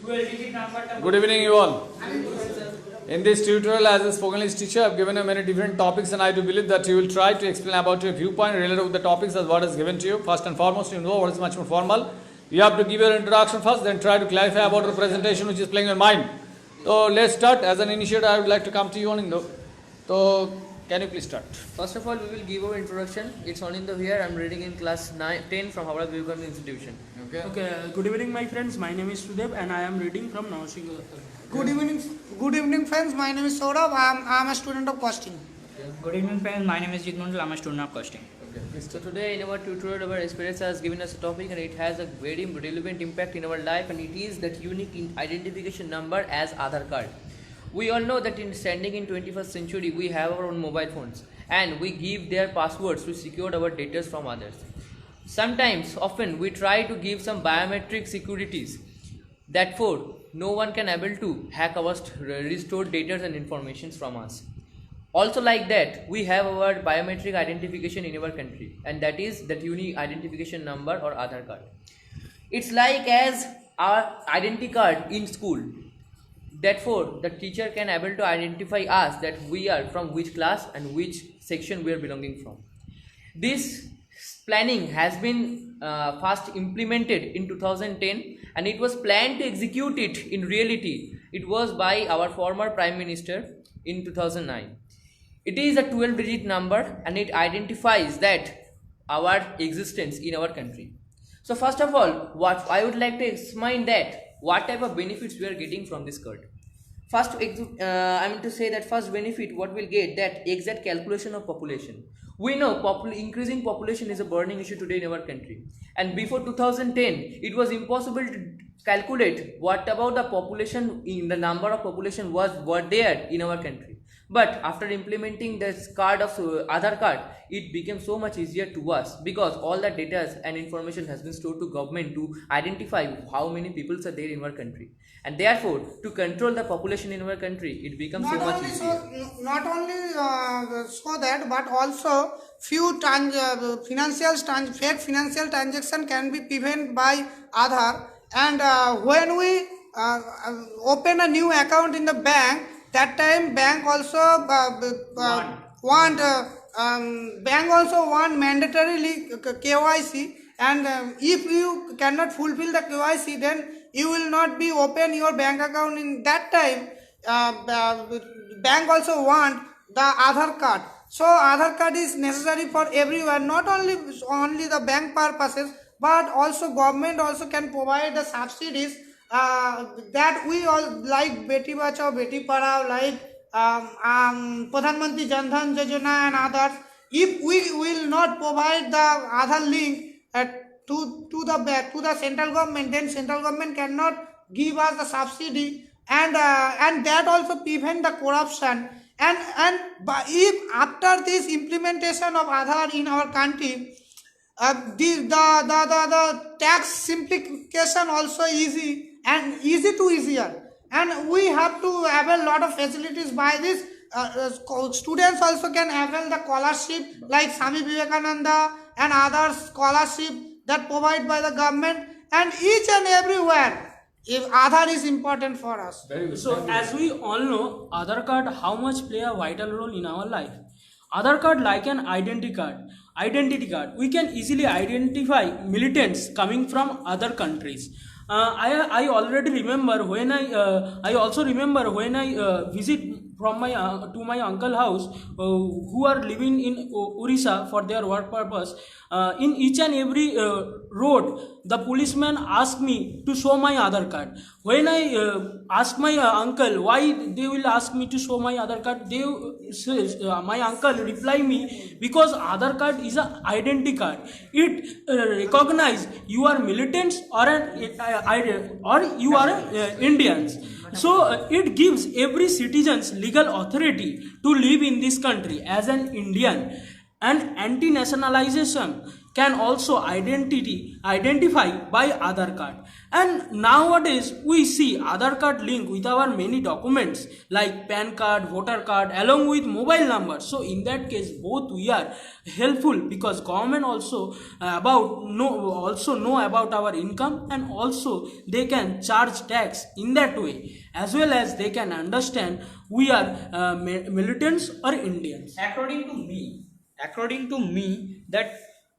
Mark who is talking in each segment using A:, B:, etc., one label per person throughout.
A: Good evening, you all. In this tutorial, as a spoken English teacher, I have given you many different topics, and I do believe that you will try to explain about your viewpoint related with the topics as what is given to you. First and foremost, you know what is much more formal. You have to give your introduction first, then try to clarify about the presentation which is playing your mind. So let's start. As an initiator, I would like to come to you on. So can you please start?
B: First of all, we will give our introduction. It's on in the here. I'm reading in class 10 from Howrah Vivekananda Institution.
C: Okay. Good evening, my friends. My name is Sudev, and I am reading from Nausing.
D: Good evening, friends. My name is Saurabh. I am a student of costing.
E: Good evening, friends. My name is Jigmundal. I am a student of costing.
B: So today in our tutorial, our experience has given us a topic, and it has a very relevant impact in our life, and it is that unique identification number as Aadhaar card. We all know that in standing in 21st century, we have our own mobile phones, and we give their passwords to secure our data from others. Often, we try to give some biometric securities. Therefore, no one can able to hack our restored data and information from us. Also like that, we have our biometric identification in our country, and that is that unique identification number or Aadhaar card. It's like as our identity card in school. Therefore, the teacher can able to identify us that we are from which class and which section we are belonging from. This planning has been first implemented in 2010, and it was planned to execute it in reality. It was by our former Prime Minister in 2009. It is a 12-digit number, and it identifies that our existence in our country. So first of all, what I would like to explain that what type of benefits we are getting from this card. First, I mean to say that first benefit what we'll get that exact calculation of population. We know increasing population is a burning issue today in our country, and before 2010 it was impossible to calculate what about the population in the number of population were there in our country. But after implementing this card of Aadhaar card, it became so much easier to us because all the data and information has been stored to government to identify how many people are there in our country, and therefore to control the population in our country, it becomes so much easier.
D: Not only so that, but also few fake financial transaction can be prevented by Aadhaar. And when we open a new account in the bank, that time bank also want mandatorily KYC, and if you cannot fulfill the KYC, then you will not be open your bank account in that time. Bank also want the Aadhaar card. So Aadhaar card is necessary for everyone, not only the bank purposes, but also government also can provide the subsidies that we all like Beti Bachao, Beti Padhao, like Pradhan Mantri Jan Dhan Yojana and others. If we will not provide the Aadhaar link to the central government, then central government cannot give us the subsidy, and that also prevent the corruption. And if after this implementation of Aadhaar in our country, the tax simplification also easy to easier, and we have to avail a lot of facilities by this. Students also can avail the scholarship like Swami Vivekananda and other scholarship that provide by the government, and each and everywhere if Aadhaar is important for us.
C: So, as we all know, Aadhaar card how much play a vital role in our life. Aadhaar card like an identity card. We can easily identify militants coming from other countries. I already remember when I also remember when I visit from my to my uncle house who are living in Orissa for their work purpose. In each and every road, the policeman asked me to show my Aadhaar card. When I asked my uncle why they will ask me to show my Aadhaar card, my uncle reply me because Aadhaar card is an identity card. It recognize you are militants or you are Indians. So it gives every citizen's legal authority to live in this country as an Indian. And anti-nationalization can also identify by Aadhaar card. And nowadays we see Aadhaar card link with our many documents like PAN card, voter card along with mobile number. So in that case both we are helpful because government also know about our income, and also they can charge tax in that way, as well as they can understand we are militants or Indians.
E: According to me, that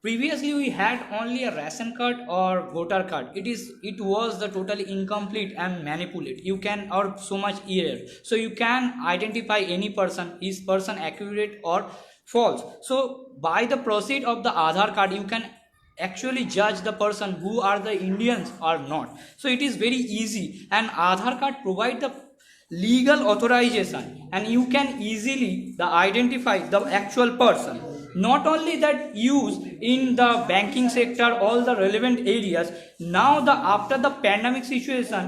E: previously we had only a ration card or voter card. It was the totally incomplete and manipulate. You can or so much error. So you can identify any person, is person accurate or false. So by the proceed of the Aadhaar card, you can actually judge the person who are the Indians or not. So it is very easy, and Aadhaar card provide the legal authorization, and you can easily identify the actual person. Not only that, used in the banking sector, all the relevant areas. Now after the pandemic situation,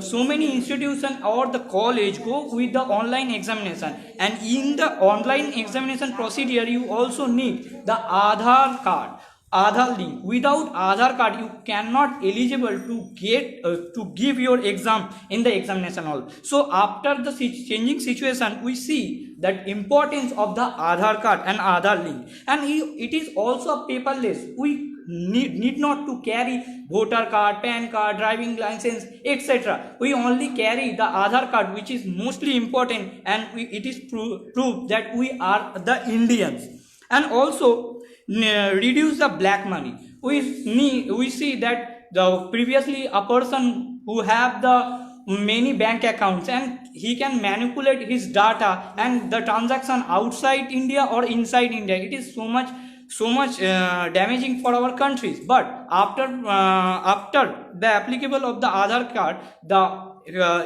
E: so many institutions or the college go with the online examination, and in the online examination procedure you also need the Aadhaar card, Aadhaar link. Without Aadhaar card you cannot eligible to get to give your exam in the examination hall. So after the changing situation, we see that importance of the Aadhaar card and Aadhaar link, and it is also paperless. We need not to carry voter card, PAN card, driving license, etc. We only carry the Aadhaar card, which is mostly important, and it is proof that we are the Indians. And also reduce the black money. We see that previously a person who have the many bank accounts, and he can manipulate his data and the transaction outside India or inside India. It is so much damaging for our countries. But after the applicable of the Aadhaar card, the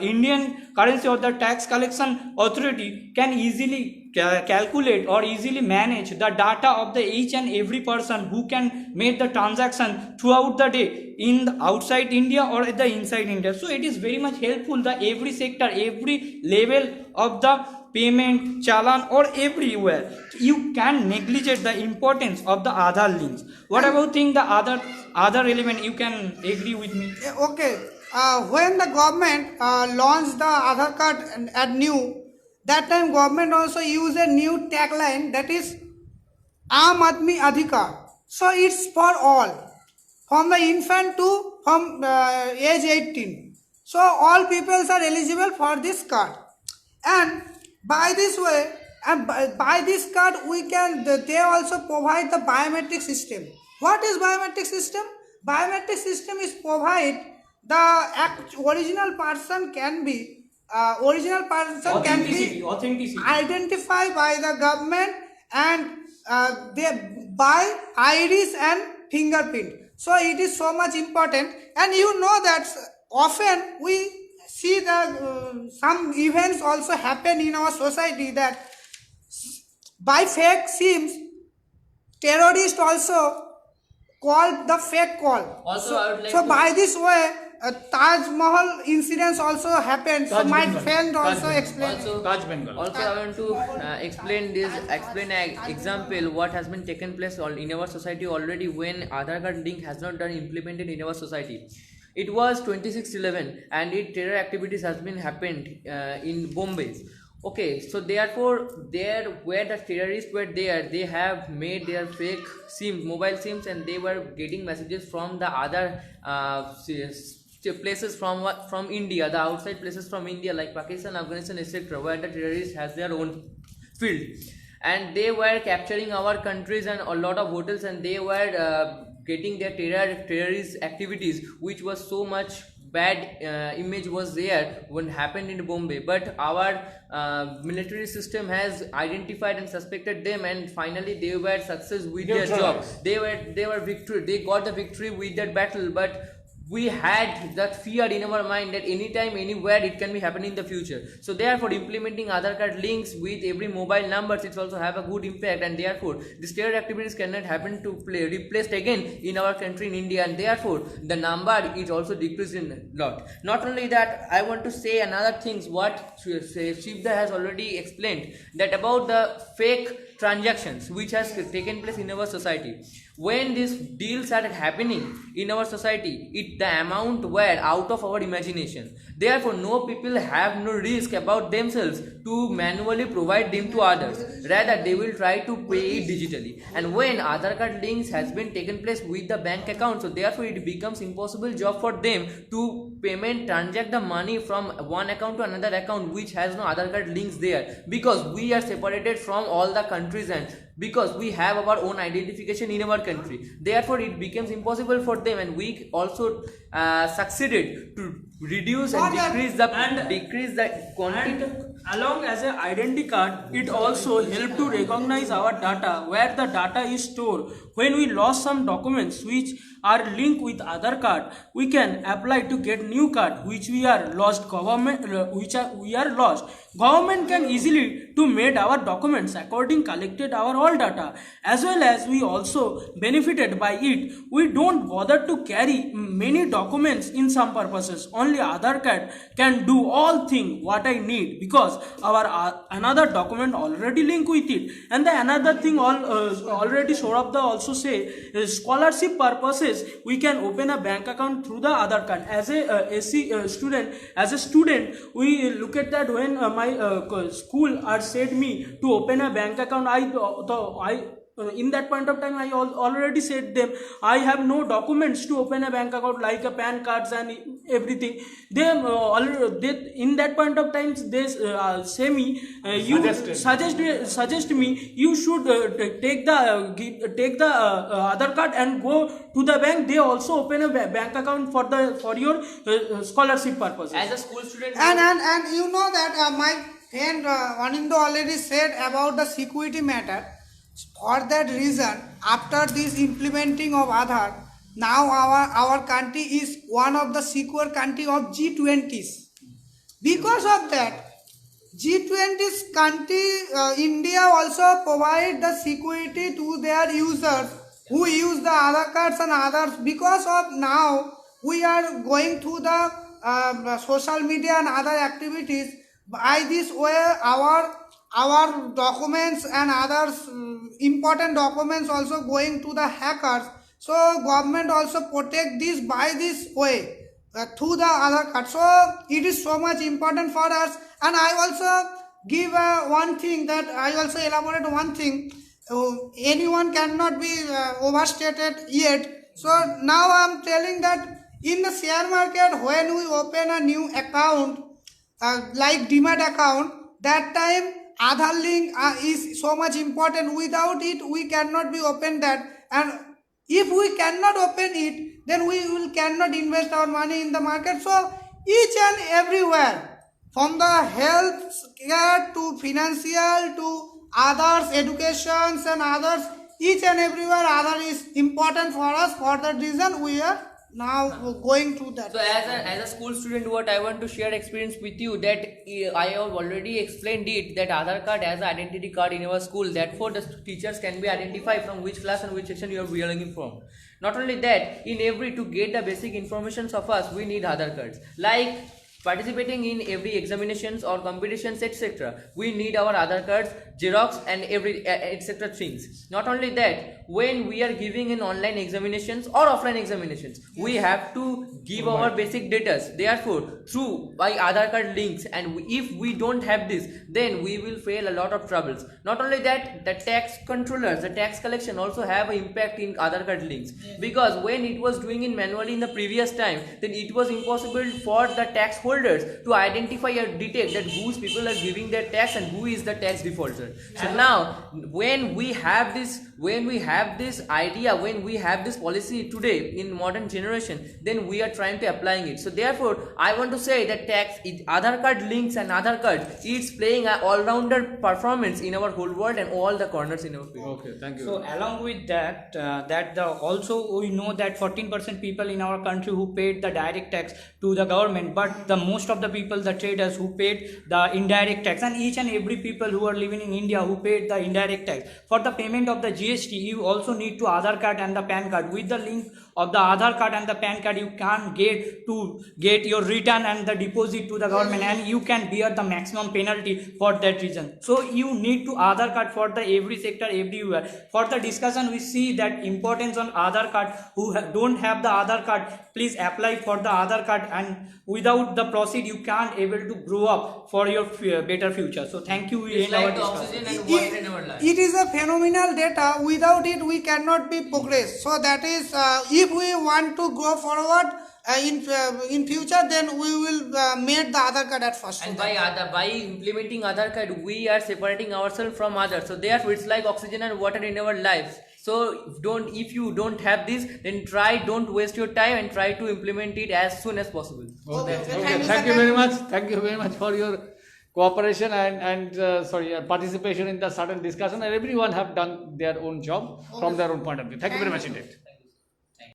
E: Indian currency or the tax collection authority can easily calculate or easily manage the data of the each and every person who can make the transaction throughout the day in the outside India or the inside India. So it is very much helpful that every sector, every level of the payment, challan or everywhere, you can negligent the importance of the Aadhaar links. What about the other element? You can agree with me.
D: Okay. When the government launched the Aadhaar card at new, that time government also used a new tagline, that is Aam Aadmi Adhikar. So it's for all, from the infant to from age 18. So all peoples are eligible for this card, and by this way, and by this card they also provide the biometric system. What is biometric system? Biometric system is provide the original person can be
E: Authenticity.
D: identified by the government, and by iris and fingerprint. So it is so much important, and you know that often we see the some events also happen in our society, that by fake SIMs terrorists also call the fake call.
B: Also, I would like
D: So
B: to-
D: by this way, Taj Mahal incidents also happened. So my friend also explained.
A: Taj Bengal.
B: Also, I want to explain an example what has been taken place in our society already when Aadhaar card link has not been implemented in our society. It was 26/11 and terror activities has been happened in Bombay. Okay, so therefore there where the terrorists were there, they have made their fake SIM, mobile SIMs, and they were getting messages from the other places from India, the outside places from India like Pakistan, Afghanistan, etc., where the terrorists has their own field, and they were capturing our countries and a lot of hotels, and they were getting their terrorist activities, which was so much bad image was there when happened in Bombay. But our military system has identified and suspected them, and finally they were success with their job. They were victory. They got the victory with that battle. But we had that fear in our mind that anytime, anywhere it can be happening in the future. So therefore, implementing Aadhaar card links with every mobile numbers, it also have a good impact, and therefore these terror activities cannot happen to replaced again in our country in India, and therefore the number is also decreased in a lot. Not only that, I want to say another things what Shivda has already explained, that about the fake transactions which has taken place in our society. When these deals are happening in our society, the amount were out of our imagination. Therefore no people have no risk about themselves to manually provide them to others, rather they will try to pay it digitally. And when Aadhaar card links has been taken place with the bank account, so therefore it becomes impossible job for them to transact the money from one account to another account which has no Aadhaar card links there, because we are separated from all the countries and because we have our own identification in our country. Therefore it becomes impossible for them, and we also succeeded to reduce and decrease the quantity.
C: And along as an identity card, it also help to recognize our data, where the data is stored. When we lost some documents which are linked with Aadhaar card, we can apply to get new card which we are lost. Government can easily to made our documents according collected our all data, as well as we also benefited by it. We don't bother to carry many documents in some purposes. Only Aadhaar card can do all thing what I need, because our another document already linked with it. And the another thing already Saurabh also say is scholarship purposes we can open a bank account through the Aadhaar card. As a student, we look at that when my school said me to open a bank account. I in that point of time I already said them I have no documents to open a bank account like a PAN cards and everything. They in that point of time they say me suggest me you should take the Aadhaar card and go to the bank. They also open a bank account for your scholarship purposes.
B: As a school student,
D: And you know that my friend Anindo already said about the security matter. For that reason, after this implementing of Aadhaar, now our country is one of the secure country of G20s. Because of that, G20's country, India also provide the security to their users who use the Aadhaar cards and others. Because of now, we are going through the social media and other activities. By this way, our documents and others important documents also going to the hackers. So government also protect this by this way through the Aadhaar card. So it is so much important for us. And I also give one thing that I also elaborate one thing. Anyone cannot be overstated yet. So now I am telling that in the share market, when we open a new account like Demat account, that time Aadhaar link is so much important. Without it, we cannot be open that. And if we cannot open it, then we cannot invest our money in the market. So each and everywhere, from the health care to financial to others, educations and others, each and everywhere Aadhaar is important for us. For that reason, we are now going through that.
B: So as a school student, what I want to share experience with you, that I have already explained it, that Aadhaar card as an identity card in our school. Therefore the teachers can be identified from which class and which section you are belonging from. Not only that, to get the basic informations of us, we need Aadhaar cards. Like participating in every examinations or competitions, etc. We need our Aadhaar cards, Xerox and every etc. things. Not only that, when we are giving in online examinations or offline examinations, we have to give our basic data. Therefore, through by Aadhaar card links, and if we don't have this, then we will fail a lot of troubles. Not only that, the tax controllers, the tax collection also have an impact in Aadhaar card links, because when it was doing it manually in the previous time, then it was impossible for the tax holders to identify or detect that whose people are giving their tax and who is the tax defaulter. So now when we have this idea, when we have this policy today in modern generation, then we are trying to applying it. So therefore I want to say that Aadhaar card links and Aadhaar card, it's playing an all-rounder performance in our whole world and all the corners in our field.
A: Okay, thank you.
E: So along with that, also we know that 14% people in our country who paid the direct tax to the government, but the most of the people, the traders who paid the indirect tax, and each and every people who are living in India who paid the indirect tax. For the payment of the GST, you also need to Aadhaar card and the PAN card. With the link of the Aadhaar card and the PAN card, you can get your return and the deposit to the government, and you can bear the maximum penalty for that reason. So you need to Aadhaar card for the every sector, everywhere. For the discussion, we see that importance on Aadhaar card. Who don't have the Aadhaar card, please apply for the Aadhaar card, and without the proceed you can't able to grow up for your better future. So thank you.
B: It's
E: in our
B: like the
E: discussion.
B: oxygen and water in our life.
D: It is a phenomenal data. Without it, we cannot be progress. So that is, if we want to go forward in future, then we will make the Aadhaar card at first.
B: And by implementing Aadhaar card, we are separating ourselves from others. So therefore, it's like oxygen and water in our lives. So if you don't have this, then don't waste your time and try to implement it as soon as possible.
D: Okay.
A: Thank you very much. Thank you very much for your cooperation and participation in the certain discussion. And everyone have done their own job from their own point of view. Thank you very much indeed.